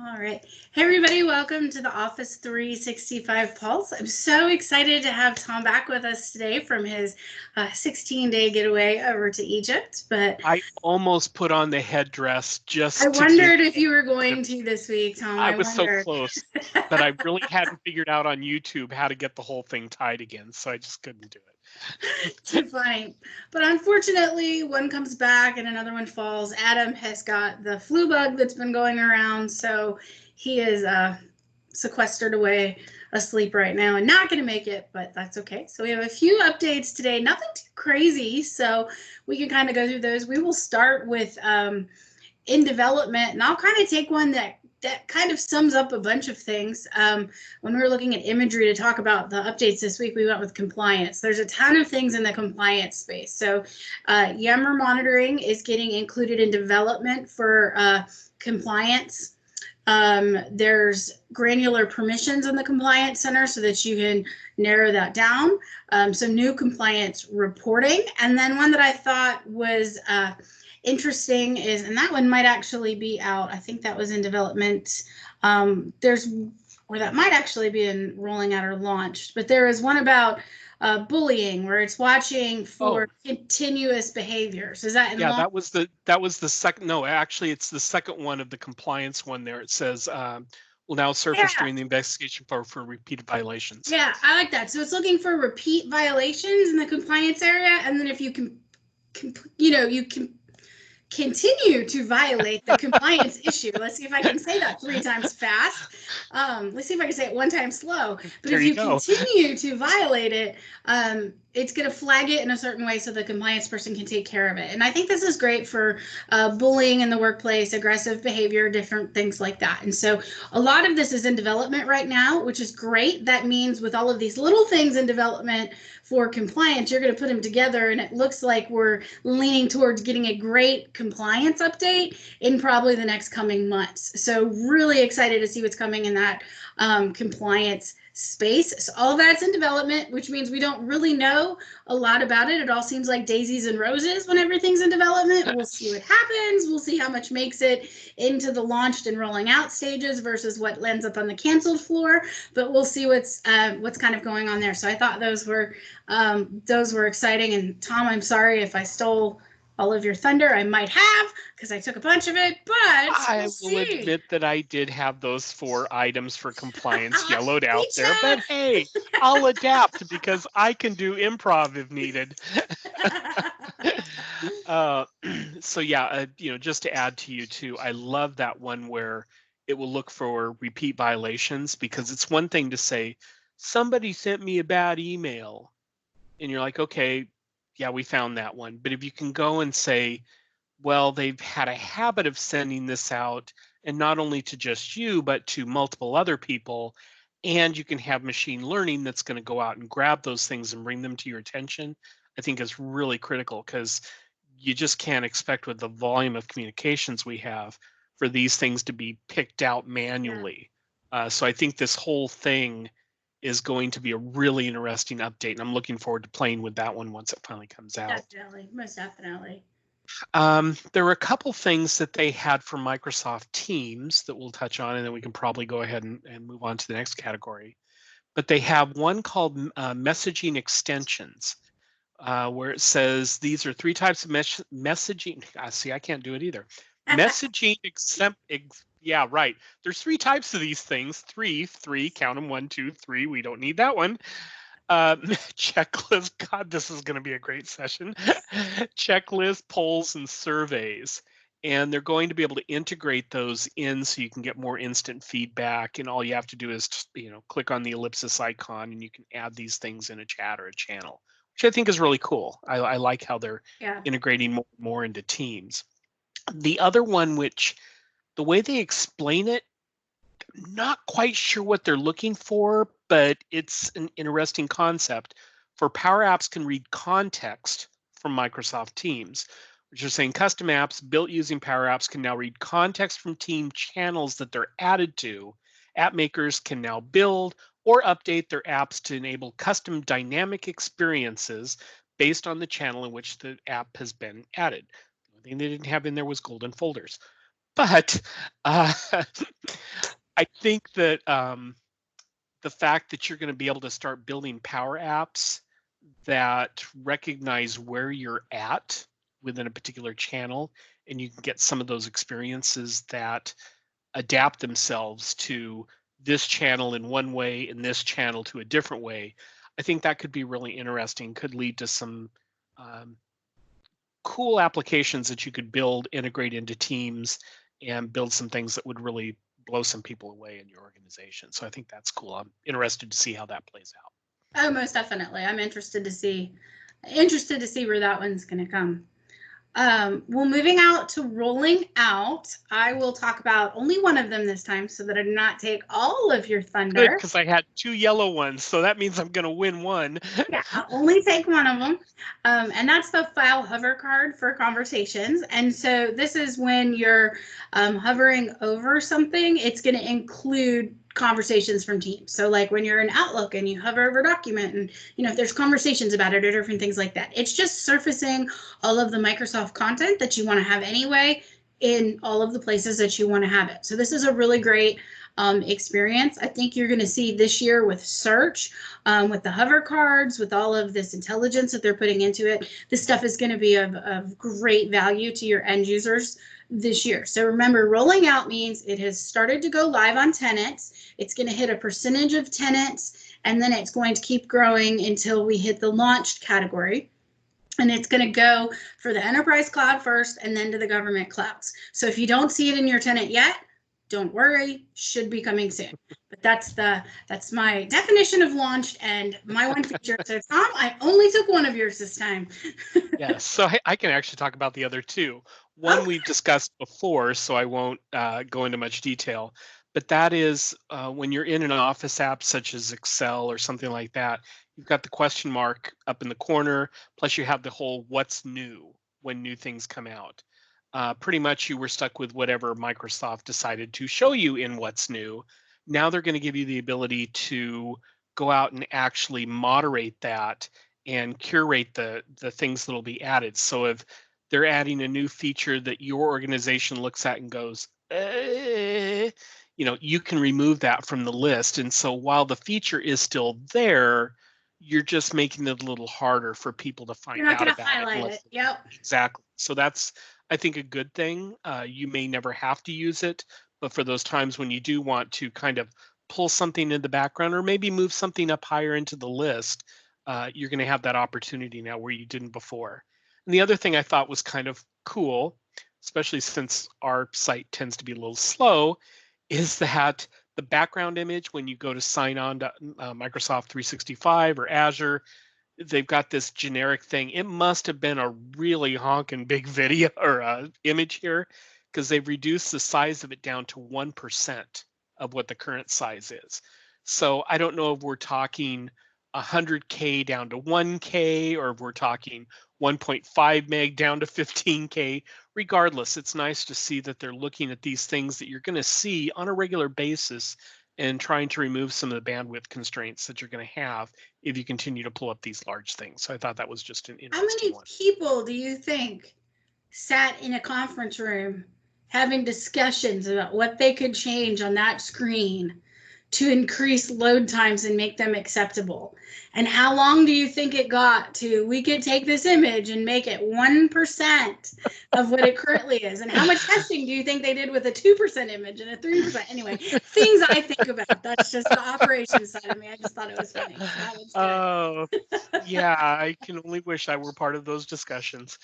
All right. Hey, everybody. Welcome to the Office 365 Pulse. I'm so excited to have Tom back with us today from his 16-day getaway over to Egypt. But I almost put on the headdress I just to give wondered if him you were the, going to this week, Tom. I I was so wondered. close, but I really hadn't figured out on YouTube how to get the whole thing tied again, so I just couldn't do Too it. funny. But unfortunately, one comes back and another one falls. Adam has got the flu bug that's been going around, so he is sequestered away asleep right now and not going to make it, but that's okay. So we have a few updates today, nothing too crazy, so we can kind of go through those. We will start with in development, and I'll kind of take one that kind of sums up a bunch of things. When we were looking at imagery to talk about the updates this week, we went with compliance. There's a ton of things in the compliance space. So Yammer monitoring is getting included in development for compliance. There's granular permissions in the compliance center so that you can narrow that down. Some new compliance reporting. And then one that I thought was interesting is, and that one might actually be out. I think that was in development. Or that might actually be in rolling out or launched, but there is one about bullying where it's watching for Oh, continuous behaviors. Is that in yeah, launch? that was the second. No, actually, it's the second one of the compliance one. There it says will now surface Yeah. during the investigation for repeated violations. Yeah, I like that. So it's looking for repeat violations in the compliance area, and then if you you can continue to violate the compliance issue. Let's see if I can say that 3 times fast. Let's see if I can say it 1 time slow. But There if you you go. continue to violate it, it's going to flag it in a certain way so the compliance person can take care of it. And I think this is great for bullying in the workplace, aggressive behavior, different things like that. And so a lot of this is in development right now, which is great. That means with all of these little things in development for compliance, you're going to put them together, and it looks like we're leaning towards getting a great compliance update in probably the next coming months. So really excited to see what's coming in that compliance space. So all of that's in development, which means we don't really know a lot about it. It all seems like daisies and roses when everything's in development. We'll see what happens. We'll see how much makes it into the launched and rolling out stages versus what ends up on the canceled floor. But we'll see what's kind of going on there. So I thought those were exciting. And Tom, I'm sorry if I stole all of your thunder. I might have because I took a bunch of it, but we'll I will see. admit that I did have those 4 items for compliance yellowed out there, Feature. but hey, I'll adapt because I can do improv if needed. uh, so yeah, just to add to you too, I love that one where it will look for repeat violations, because it's one thing to say, somebody sent me a bad email, and you're like, okay, yeah, we found that one. But if you can go and say, well, they've had a habit of sending this out, and not only to just you, but to multiple other people. And you can have machine learning that's going to go out and grab those things and bring them to your attention. I think is really critical, because you just can't expect, with the volume of communications we have, for these things to be picked out Yeah, manually. So I think this whole thing is going to be a really interesting update, and I'm looking forward to playing with that one once it finally comes out. definitely, most definitely. There were a couple things that they had for Microsoft Teams that we'll touch on, and then we can probably go ahead and move on to the next category. But they have one called messaging extensions, where it says these are 3 types of messaging. See, I can't do it either. Messaging yeah, right. There's 3 types of these things. Three, count them, 1, 2, 3. We don't need that one. Checklist. God, this is going to be a great session. Checklist, polls, and surveys. And they're going to be able to integrate those in so you can get more instant feedback. And all you have to do is, click on the ellipsis icon, and you can add these things in a chat or a channel, which I think is really cool. I like how they're Yeah. integrating more into Teams. The other one, which the way they explain it, not quite sure what they're looking for, but it's an interesting concept. For Power Apps can read context from Microsoft Teams, which is saying custom apps built using Power Apps can now read context from team channels that they're added to. App makers can now build or update their apps to enable custom dynamic experiences based on the channel in which the app has been added. The only thing they didn't have in there was golden folders. But uh, I think that the fact that you're going to be able to start building power apps that recognize where you're at within a particular channel, and you can get some of those experiences that adapt themselves to this channel in one way and this channel to a different way. I think that could be really interesting, could lead to some um, cool applications that you could build, integrate into teams, and build some things that would really blow some people away in your organization. So I think that's cool. I'm interested to see how that plays out. Oh, most definitely. I'm interested to see where that one's going to come. Well, moving out to rolling out, I will talk about only one of them this time so that I do not take all of your thunder. Good, because I had 2 yellow ones, so that means I'm going to win one. Yeah, I'll only take one of them. And that's the file hover card for conversations. And so this is when you're hovering over something, it's going to include conversations from teams. So like when you're in Outlook and you hover over a document and, you know, if there's conversations about it or different things like that, it's just surfacing all of the Microsoft content that you want to have anyway in all of the places that you want to have it. So this is a really great experience. I think you're going to see this year with search, with the hover cards, with all of this intelligence that they're putting into it. This stuff is going to be of great value to your end users this year. So remember, rolling out means it has started to go live on tenants. It's going to hit a percentage of tenants, and then it's going to keep growing until we hit the launched category. And it's going to go for the enterprise cloud first and then to the government clouds. So if you don't see it in your tenant yet, don't worry, should be coming soon. But that's my definition of launched and my one feature. So Tom, I only took one of yours this time. Yes, so I can actually talk about the other two. One we've discussed before, so I won't go into much detail. But that is when you're in an Office app such as Excel or something like that, you've got the question mark up in the corner, plus you have the whole what's new when new things come out. Pretty much you were stuck with whatever Microsoft decided to show you in what's new. Now they're going to give you the ability to go out and actually moderate that and curate the things that'll be added. So if they're adding a new feature that your organization looks at and goes, you know, you can remove that from the list. And so while the feature is still there, you're just making it a little harder for people to find out about it. You're not going to highlight it. Yep. Exactly. So that's, I think, a good thing. You may never have to use it, but for those times when you do want to kind of pull something in the background or maybe move something up higher into the list, you're going to have that opportunity now where you didn't before. And the other thing I thought was kind of cool, especially since our site tends to be a little slow, is that the background image, when you go to sign on to Microsoft 365 or Azure, they've got this generic thing. It must have been a really honking big video or image here, because they've reduced the size of it down to 1% of what the current size is. So I don't know if we're talking 100K down to 1K, or if we're talking 1.5 meg down to 15K. Regardless, it's nice to see that they're looking at these things that you're going to see on a regular basis and trying to remove some of the bandwidth constraints that you're going to have if you continue to pull up these large things. So I thought that was just an interesting one. How many people do you think sat in a conference room having discussions about what they could change on that screen to increase load times and make them acceptable? And how long do you think it got to, we could take this image and make it 1% of what it currently is? And how much testing do you think they did with a 2% image and a 3%? Anyway, things I think about. That's just the operations side of me. I just thought it was funny. Oh, yeah, I can only wish I were part of those discussions.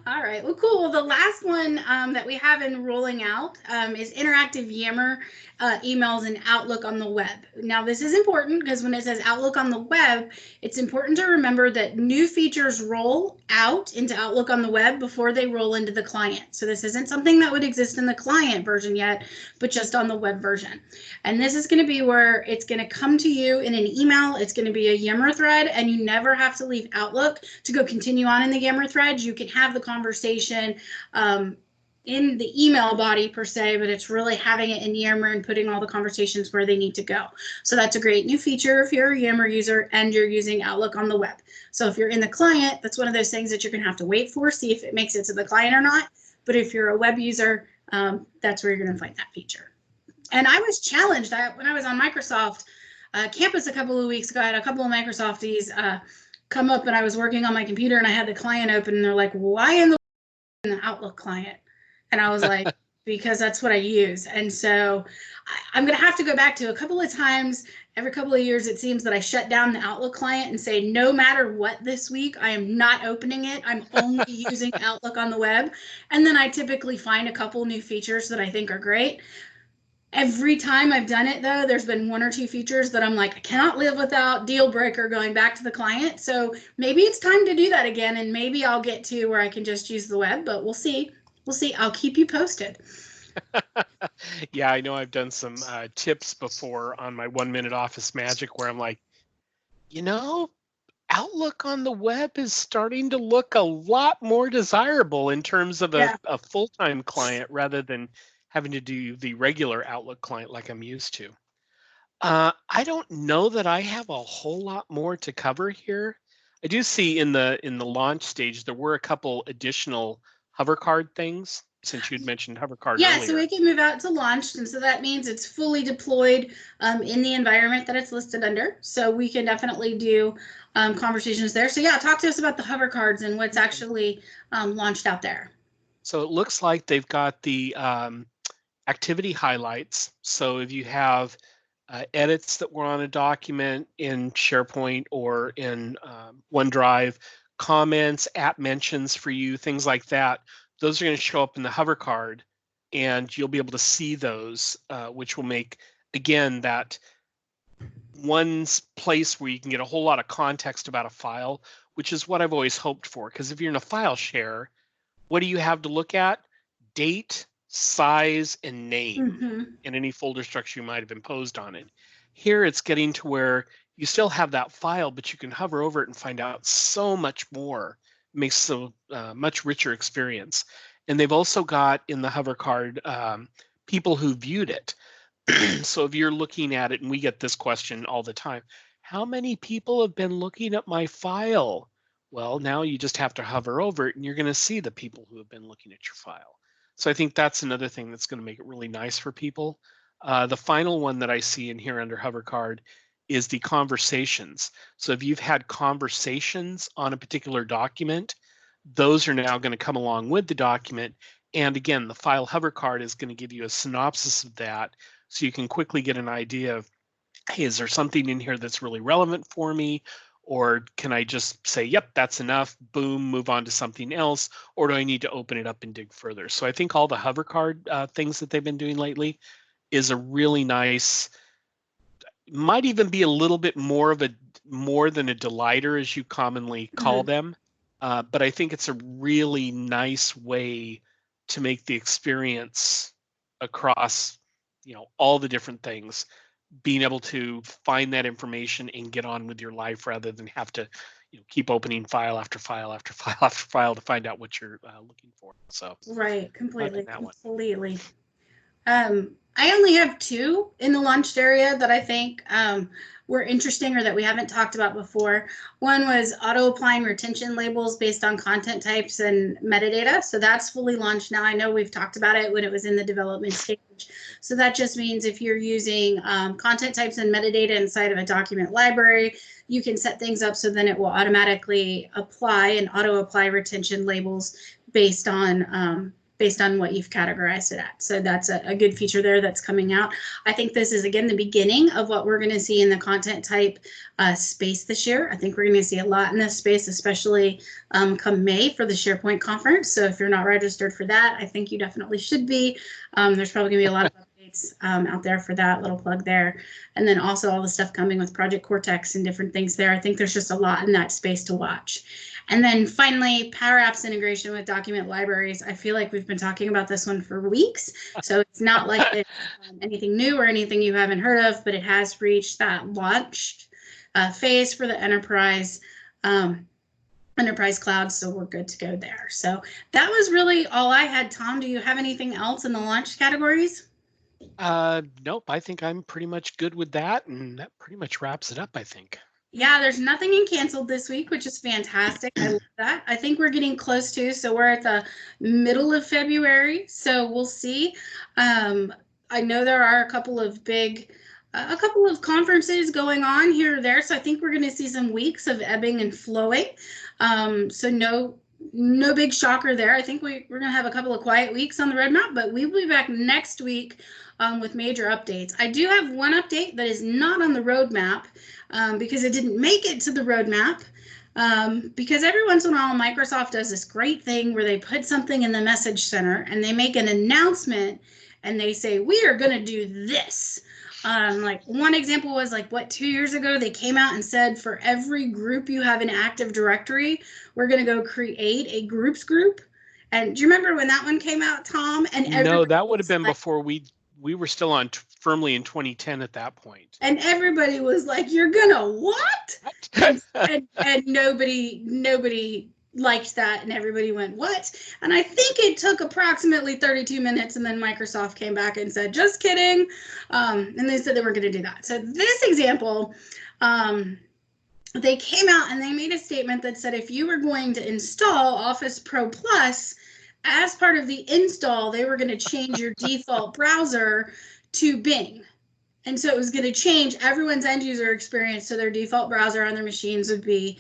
All right, well, cool. Well, the last one that we have in rolling out is interactive Yammer emails and Outlook on the web. Now, this is important because when it says Outlook on the web, it's important to remember that new features roll out into Outlook on the web before they roll into the client. So this isn't something that would exist in the client version yet, but just on the web version. And this is going to be where it's going to come to you in an email. It's going to be a Yammer thread, and you never have to leave Outlook to go continue on in the Yammer thread. You can have the conversation in the email body per se, but it's really having it in Yammer and putting all the conversations where they need to go. So that's a great new feature if you're a Yammer user and you're using Outlook on the web. So if you're in the client, that's one of those things that you're going to have to wait for, see if it makes it to the client or not. But if you're a web user, that's where you're going to find that feature. And I was challenged when I was on Microsoft campus a couple of weeks ago. I had a couple of Microsofties come up, and I was working on my computer, and I had the client open, and they're like, "Why in the Outlook client?" And I was like, "Because that's what I use." And so I'm going to have to go back to a couple of times. Every couple of years, it seems that I shut down the Outlook client and say, no matter what this week, I am not opening it. I'm only using Outlook on the web. And then I typically find a couple new features that I think are great. Every time I've done it, though, there's been one or two features that I'm like, I cannot live without, deal breaker, going back to the client. So maybe it's time to do that again, and maybe I'll get to where I can just use the web, but we'll see. We'll see. I'll keep you posted. Yeah, I know I've done some tips before on my 1 Minute Office Magic where I'm like, Outlook on the web is starting to look a lot more desirable in terms of a full-time client rather than having to do the regular Outlook client like I'm used to. I don't know that I have a whole lot more to cover here. I do see in the launch stage there were a couple additional hover card things, since you'd mentioned hover card earlier. So we can move out to launched, and so that means it's fully deployed in the environment that it's listed under. So we can definitely do conversations there. So yeah, talk to us about the hover cards and what's actually launched out there. So it looks like they've got the activity highlights. So if you have edits that were on a document in SharePoint or in OneDrive, comments, app mentions for you, things like that, those are going to show up in the hover card, and you'll be able to see those, which will make, again, that one place where you can get a whole lot of context about a file, which is what I've always hoped for. Because if you're in a file share, what do you have to look at? Date, size, and name, and any folder structure you might have imposed on it. Here it's getting to where you still have that file, but you can hover over it and find out so much more. It makes a much richer experience. And they've also got in the hover card people who viewed it. So if you're looking at it, and we get this question all the time, how many people have been looking at my file? Well, now you just have to hover over it, and you're going to see the people who have been looking at your file. So I think that's another thing that's going to make it really nice for people. The final one that I see in here under hover card is the conversations. So if you've had conversations on a particular document, those are now going to come along with the document. And again, the file hover card is going to give you a synopsis of that, so you can quickly get an idea of, hey, is there something in here that's really relevant for me? Or can I just say, yep, that's enough, boom, move on to something else? Or do I need to open it up and dig further? So I think all the hover card things that they've been doing lately is a really nice, might even be a little bit more than a delighter, as you commonly call them. But I think it's a really nice way to make the experience across, all the different things, being able to find that information and get on with your life rather than have to keep opening file after file after file after file to find out what you're looking for. So right, completely. I only have two in the launched area that I think were interesting or that we haven't talked about before. One was auto applying retention labels based on content types and metadata. So that's fully launched now. I know we've talked about it when it was in the development stage. So that just means if you're using content types and metadata inside of a document library, you can set things up so then it will automatically apply and auto apply retention labels based on what you've categorized it at. So that's a good feature there that's coming out. I think this is, again, the beginning of what we're going to see in the content type space this year. I think we're going to see a lot in this space, especially come May for the SharePoint conference. So if you're not registered for that, I think you definitely should be. There's probably going to be a lot of updates out there for that, little plug there. And then also all the stuff coming with Project Cortex and different things there. I think there's just a lot in that space to watch. And then finally, PowerApps integration with document libraries. I feel like we've been talking about this one for weeks. So it's not like it's anything new or anything you haven't heard of, but it has reached that launch phase for the enterprise cloud. So we're good to go there. So that was really all I had. Tom, do you have anything else in the launch categories? Nope, I think I'm pretty much good with that. And that pretty much wraps it up, I think. Yeah, there's nothing in canceled this week, which is fantastic. I love that. I think we're getting close to, so we're at the middle of February, so we'll see. I know there are a couple of conferences going on here or there, so I think we're going to see some weeks of ebbing and flowing. So no big shocker there. I think we're going to have a couple of quiet weeks on the roadmap, but we will be back next week with major updates. I do have one update that is not on the roadmap because it didn't make it to the roadmap. Because every once in a while, Microsoft does this great thing where they put something in the message center and they make an announcement and they say, we are going to do this. Like one example was like, 2 years ago, they came out and said, for every group you have in Active Directory, we're going to go create a groups group. And do you remember when that one came out, Tom? And no, that would have been like, before we were still on firmly in 2010 at that point. And everybody was like, you're gonna what? and nobody liked that, and everybody went, what? And I think it took approximately 32 minutes, and then Microsoft came back and said, just kidding. And they said they weren't gonna do that. So this example, they came out and they made a statement that said, if you were going to install Office Pro Plus, as part of the install, they were going to change your default browser to Bing. And so it was going to change everyone's end user experience, so their default browser on their machines would be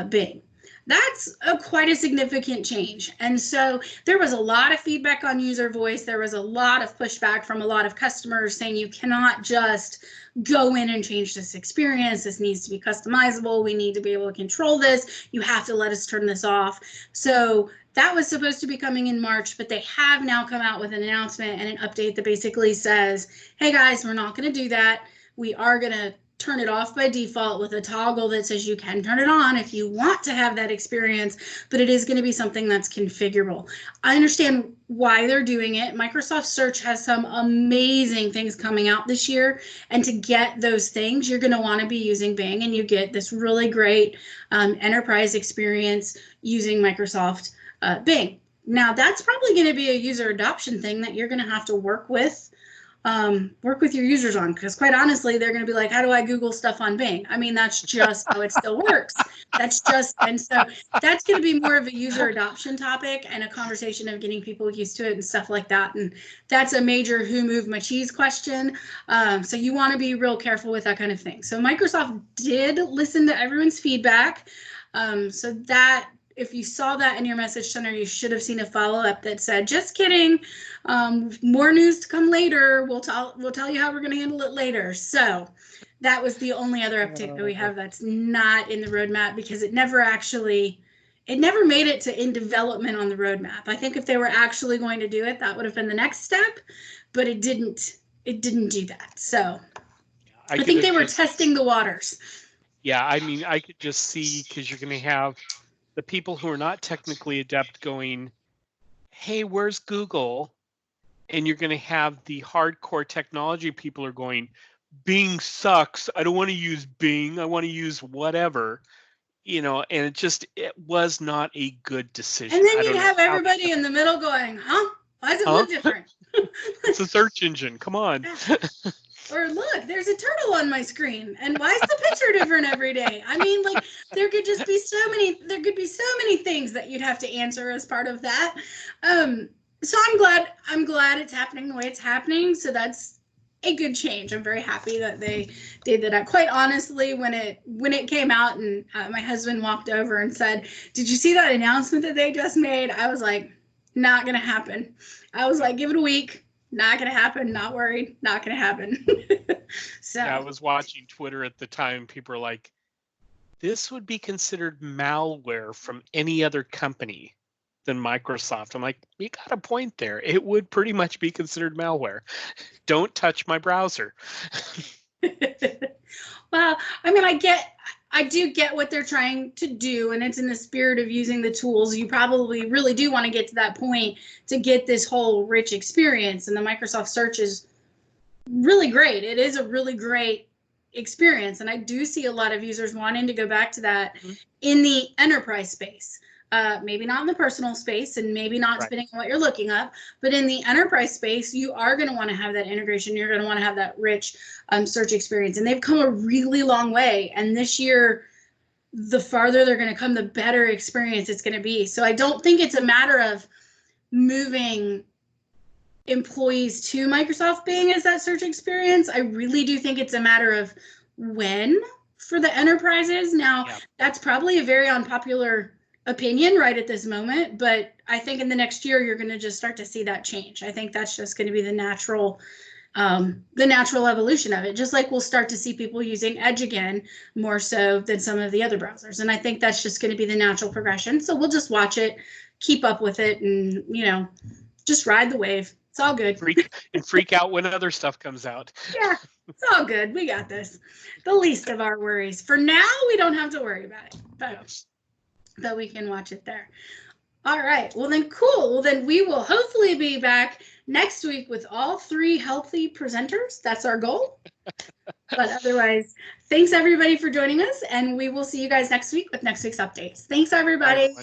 Bing. That's quite a significant change. And so there was a lot of feedback on user voice. There was a lot of pushback from a lot of customers saying you cannot just go in and change this experience. This needs to be customizable. We need to be able to control this. You have to let us turn this off. So that was supposed to be coming in March, but they have now come out with an announcement and an update that basically says, hey guys, we're not going to do that. We are going to turn it off by default with a toggle that says you can turn it on if you want to have that experience, but it is going to be something that's configurable. I understand why they're doing it. Microsoft Search has some amazing things coming out this year, and to get those things, you're going to want to be using Bing, and you get this really great enterprise experience using Microsoft Bing. Now, that's probably going to be a user adoption thing that you're going to have to work with your users on, because quite honestly, they're going to be like, how do I Google stuff on Bing? I mean, that's just how it still works. And so that's going to be more of a user adoption topic and a conversation of getting people used to it and stuff like that. And that's a major who moved my cheese question. So you want to be real careful with that kind of thing. So Microsoft did listen to everyone's feedback. So that, if you saw that in your message center, you should have seen a follow-up that said, just kidding, more news to come later. We'll tell you how we're going to handle it later. So that was the only other update that we have that's not in the roadmap, because it never made it to in development on the roadmap. I think if they were actually going to do it, that would have been the next step, but it didn't do that. So I think they were testing the waters. Yeah, I mean, I could just see, because you're going to have the people who are not technically adept going, hey, where's Google? And you're going to have the hardcore technology people are going, Bing sucks. I don't want to use Bing. I want to use whatever, and it was not a good decision. And then you'd have everybody in the middle going, huh? Why does it look different? It's a search engine. Come on. Or look, there's a turtle on my screen, and why is the picture different every day? I mean, like, there could be so many things that you'd have to answer as part of that. So I'm glad it's happening the way it's happening. So that's a good change. I'm very happy that they did that. Quite honestly, when it came out and my husband walked over and said, did you see that announcement that they just made? I was like, not gonna happen. I was like, give it a week. Not going to happen. Not worried. Not going to happen. So yeah, I was watching Twitter at the time. People were like, this would be considered malware from any other company than Microsoft. I'm like, you got a point there. It would pretty much be considered malware. Don't touch my browser. Well, I mean, I do get what they're trying to do, and it's in the spirit of using the tools. You probably really do want to get to that point to get this whole rich experience, and the Microsoft Search is really great. It is a really great experience, and I do see a lot of users wanting to go back to that in the enterprise space. maybe not in the personal space and maybe not Right. depending on what you're looking up, but in the enterprise space, you are going to want to have that integration. You're going to want to have that rich search experience. And they've come a really long way. And this year, the farther they're going to come, the better experience it's going to be. So I don't think it's a matter of moving employees to Microsoft Bing as that search experience. I really do think it's a matter of when for the enterprises. Now, that's probably a very unpopular opinion right at this moment, but I think in the next year, you're going to just start to see that change. I think that's just going to be the natural evolution of it, just like we'll start to see people using Edge again more so than some of the other browsers. And I think that's just going to be the natural progression. So we'll just watch it, keep up with it, and, you know, just ride the wave. It's all good. Freak out when other stuff comes out. Yeah, it's all good. We got this. The least of our worries. For now, we don't have to worry about it, but we can watch it there. All right. Well, then, cool. Well, then we will hopefully be back next week with all 3 healthy presenters. That's our goal. But otherwise, thanks everybody for joining us, and we will see you guys next week with next week's updates. Thanks, everybody.